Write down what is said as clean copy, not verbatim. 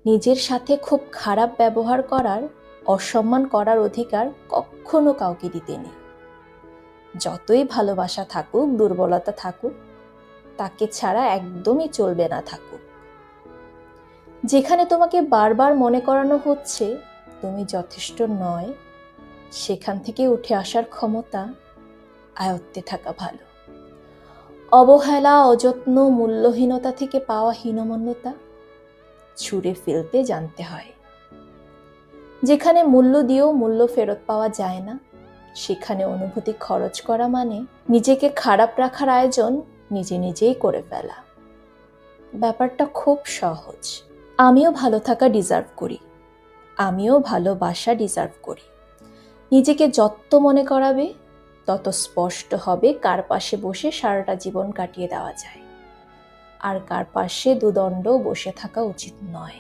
নিজের সাথে খুব খারাপ ব্যবহার করার, অসম্মান করার অধিকার কখনো কাউকে দিতে নেই। যতই ভালোবাসা থাকুক, দুর্বলতা থাকুক, তাকে ছাড়া একদমই চলবে না থাকুক। যেখানে তোমাকে বারবার মনে করানো হচ্ছে তুমি যথেষ্ট নয়, সেখান থেকে উঠে আসার ক্ষমতা আয়ত্তে থাকা ভালো। অবহেলা, অযত্ন, মূল্যহীনতা থেকে পাওয়া হীনমন্যতা ছুঁড়ে ফেলতে জানতে হয়। যেখানে মূল্য দিয়েও মূল্য ফেরত পাওয়া যায় না, সেখানে অনুভূতি খরচ করা মানে নিজেকে খারাপ রাখার আয়োজন নিজে নিজেই করে ফেলা। ব্যাপারটা খুব সহজ। আমিও ভালো থাকা ডিজার্ভ করি, আমিও ভালোবাসা ডিজার্ভ করি। নিজেকে যত মনে করাবে তত স্পষ্ট হবে কার পাশে বসে সারাটা জীবন কাটিয়ে দেওয়া যায়, আর কার পাশে দুদণ্ড বসে থাকা উচিত নয়।